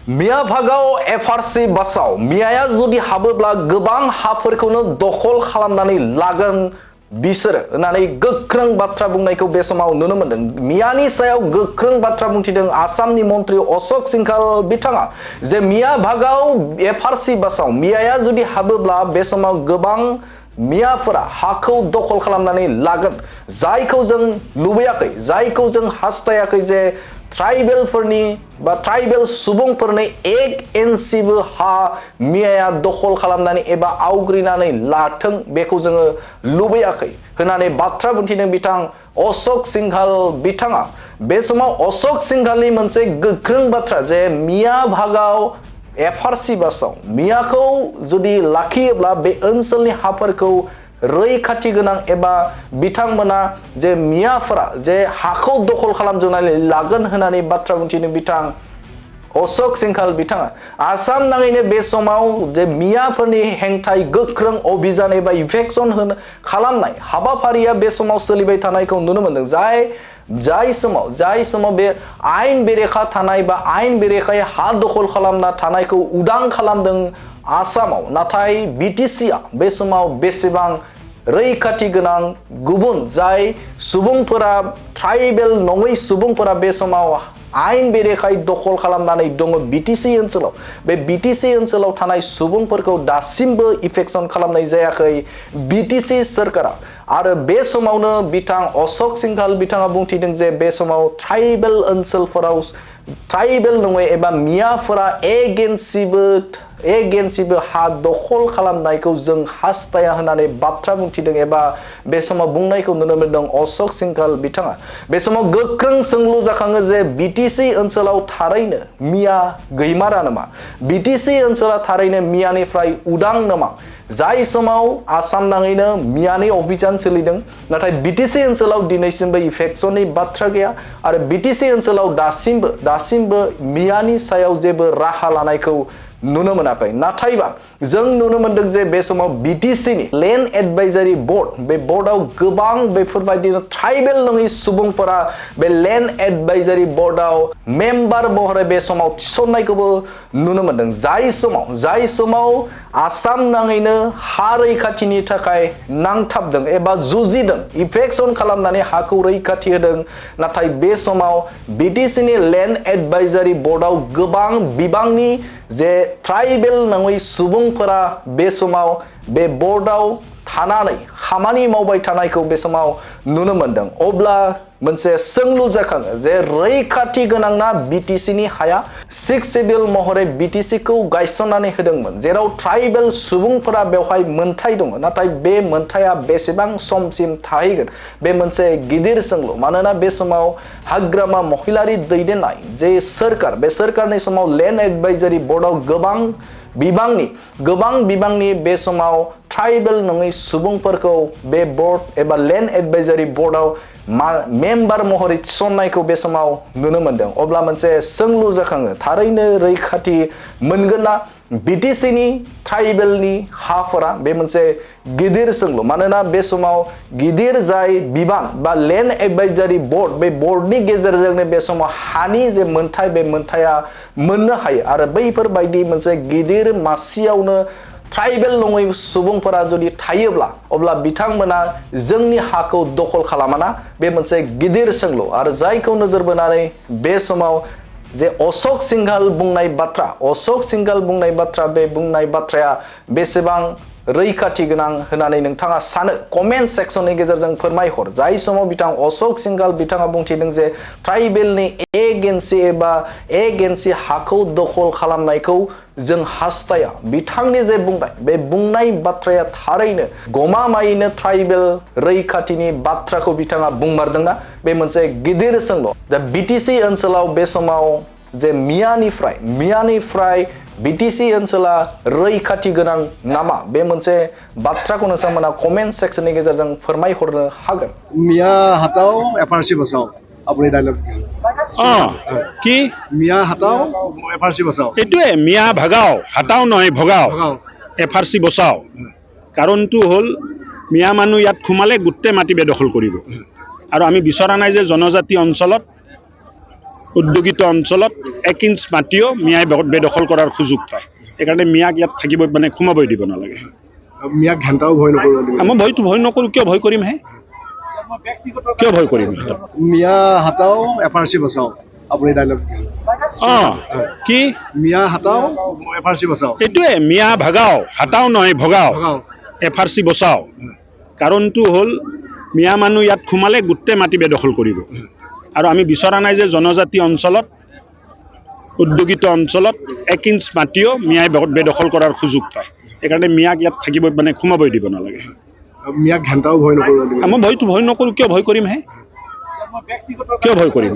मिया भागाव एफआरसि बासाव मियाया जुदि हाबोब्ला गोबां हाफोरखौनो दखल खालामनानै लागोन बिसोर होननानै गोख्रों बाथ्रा बुंनायखौ बे समाव नुनो मोनदों। मियानि सायाव गोख्रों बाथ्रा बुंथिदों आसामनि मन्त्रि अशोक सिंघाल बिथाङा जे मिया भागाव एफआरसि बासाव मियाया जुदि हाबोब्ला बे समाव गोबां मियाफोरा हाखौ दखल खालामनानै लागोन जायखौ जों लुबैयाखै जायखौ जों हास्थायाखै जे ट्राइबेलफोरनि बा ट्राइबेल सुबुंफोरनि 1 इन्सिबो हा मियाया दखल खालामनानै एबा आवग्रिनानै लाथों बेखौ जोङो लुबैयाखै होननानै बाथ्रा बुंथिदों बिथां अशोक सिंघाल बिथाङा। बे समाव अशोक सिंघालनि मोनसे गोख्रों बाथ्रा जे मिया भागाव एफआरसि बासाव मियाखौ जुदि लाखियोब्ला बे ओनसोलनि हाफोरखौ रैखाथि गोनां एबा बिथांमोना जे मियाफोरा जे हाखौ दखल खालामजोबनानै लागोन होननानै बाथ्रा बुंथिदों बिथां अशोक सिंघाल बिथाङा। आसाम नाङैनो बे समाव जे मियाफोरनि हेंथायै गोख्रों अभियान एबा इभेक्सन खालामनाय हाबाफारिया बे समाव सोलिबाय थानायखौ नुनो मोनदों। जाय समाव बे आयेन बेरेखा थानाय बा आयेन बेरेखायै हा दखल खालामना थानायखौ उदां खालामदों आसामाव, नाथाय बिटिसिआ बे समाव बेसेबां रैखाथि गोनां गुबुन जाय सुबुंफोरा ट्राइबेल नङै सुबुंफोरा बे समाव आयेन बेरेखायै दखल खालामनानै दङ बिटिसि ओनसोलाव, बे बिटिसि ओनसोलाव थानाय सुबुंफोरखौ दासिमबो इफेक्सन खालामनाय जायाखै बिटिसि सोरखारा। आरो बे समावनो बिथां अशोक सिंघाल बिथाङा बुंथिदों जे बे समाव ट्राइबेल ओनसोलफोराव ट्राइबेल नङै एबा मियाफोरा एगेन्सिबो हा दखल खालामनायखौ जों हास्थाया होननानै बाथ्रा बुंथिदों एबा बे समाव बुंनायखौ नुनो मोनदों अशोक सिंघाल बिथाङा। बे समाव गोख्रों सोंलु जाखाङो जे बिटिसि ओनसोलाव थारैनो मिया गैमारा नामा? बिटिसि ओनसोला थारैनो मियानिफ्राय उदां नामा? जाय समाव आसाम नाङैनो मियानि अभियान सोलिदों नाथाय बिटिसि ओनसोलाव दिनैसिमबो इफेक्सननि बाथ्रा गैया आरो बिटिसि ओनसोलाव दासिमबो मियानि सायाव जेबो राहा लानायखौ नुनो मोनाखै। नाथायबा जों नुनो मोनदों जे बे समाव बिटिसिनि लेन्ड एडभाइजारि बर्ड, बे बर्डआव गोबां बेफोरबायदिनो ट्राइबेल नङै सुबुंफोरा बे लेन्ड एडभाइजारि बर्डआव मेम्बार महरै बे समाव थिसननायखौबो नुनो मोनदों। जाय समाव आसाम नाङैनो हा रैखाथिनि थाखाय नांथाबदों एबा जुजिदों, इफेक्सन खालामनानै हाखौ रैखाथि होदों, नाथाय बे समाव बिटिसिनि लेन्ड एडभाइजारि बर्डआव गोबां बिबांनि जे ट्राइबेल नङै सुबुंफोरा बे समाव बे बर्डआव थानानै खामानि मावबाय थानायखौ बे समाव नुनो मोनदों। अब्ला मोनसे सोंलु जाखाङो जे रैखाथि गोनांना बिटिसिनि हाया? 6 शेड्युल महरै बिटिसिखौ गायसननानै होदोंमोन जेराव ट्राइबेल सुबुंफोरा बेवहाय मोनथाय दङ, नाथाय बे मोनथाया बेसेबां समसिम थाहैगोन बे मोनसे गिदिर सोंलु। मानोना बे समाव हाग्रामा महिलारि दैदेननाय जे सोरखार, बे सोरखारनि समाव लेन्ड एडभाइजारि बर्डआव गोबां बिबांनि बे समाव ट्राइबेल नङै सुबुंफोरखौ बे बर्ड एबा लेन्ड एडभाइजारि बर्डआव मेम्बार महरै थिसननायखौ बे समाव नुनो मोनदों। अब्ला मोनसे सोंलु जाखाङो, थारैनो रैखाथि मोनगोन ना बिटिसिनि ट्राइबेलनि हाफोरा? बे मोनसे गिदिर सोंलु। मानोना बे समाव गिदिर जाय बिबान बा लेन्ड एडभाइजारि बर्ड, बे बर्डनि गेजेरजोंनो बे समाव हानि जे मोनथाय, बे मोनथाया मोननो हायो आरो बैफोरबायदि मोनसे गिदिर मासियावनो ट्राइबेल नङै सुबुंफोरा जुदि थायोब्ला अब्ला बिथांमोना जोंनि हाखौ दखल खालामाना? बे मोनसे गिदिर सोंलु। आरो जायखौ नोजोर बोनानै बे समाव जे अशोक सिंघाल बुंनाय बाथ्रा, बे बुंनाय बाथ्राया बेसेबां रैखाथि गोनां होननानै नोंथाङा सानो कमेन्ट सेक्सननि गेजेरजों फोरमायहर। जाय समाव बिथां अशोक सिंघाल बिथाङा बुंथिदों जे ट्राइबेलनि एगेन्सि हाखौ दखल खालामनायखौ जों हास्थाया, बिथांनि जे बे बुंनाय बाथ्राया थारैनो गमामायैनो ट्राइबेल रैखाथिनि बाथ्राखौ बिथाङा बुंमारदोंना? बे मोनसे गिदिर सोंलु। दा बिटिसि ओनसोलाव बे समाव जे मियानिफ्राय बिटिसि ओनसोला रैखाथि गोनां नामा? बे मोनसे बाथ्राखौ नोंथांमोना कमेन्ट सेक्सननि गेजेरजों फोरमायहरनो हागोन। मिया हाताव एफआरसि बसाव আপুনি ডায়লগ কি মিয়া হাতাও এফআরসি বসাও এটোৱে মিয়া ভাগাও হাতাও নহয় ভগাও এফআরসি বচাও। কাৰণটো হ'ল মিয়া মানুহ ইয়াত সোমালে গোটেই মাটি বেদখল কৰিব আৰু আমি বিচৰা নাই যে জনজাতি অঞ্চলত উদ্যোগিত অঞ্চলত 1 ইঞ্চ মাটিও মিয়াই বেদখল কৰাৰ সুযোগ পায় সেইকাৰণে মিয়াক ইয়াত থাকিব মানে সোমাবই দিব নালাগে মিয়াক ঘণ্টাও ভয় নকৰিব মই ভয় নকৰোঁ কিয় ভয় কৰিম হে কিয় ভয় কৰিম মিয়া হাটাও এফআৰচি বচাও আপুনি ডাইলগ কি মিয়া হাটাও এফআৰচি বচাও এইটোৱে মিয়া ভাগাও হাটাও নহয় ভগাও ভগাও এফআৰচি বচাও কাৰণটো হ'ল মিয়া মানুহ ইয়াত সোমালে গোটেই মাটি বেদখল কৰিব আৰু আমি বিচৰা নাই যে জনজাতি অঞ্চলত উদ্যোগিত অঞ্চলত 1 ইঞ্চ মাটিও মিয়াই বেদখল কৰাৰ সুযোগ পায় সেইকাৰণে মিয়াক ইয়াত থাকিব মানে সোমাবই দিব নালাগে মিয়াক ঘণ্টাও ভয় নকৰিব মই ভয় নকৰোঁ কিয় ভয় কৰিম হে কিয় ভয় কৰিম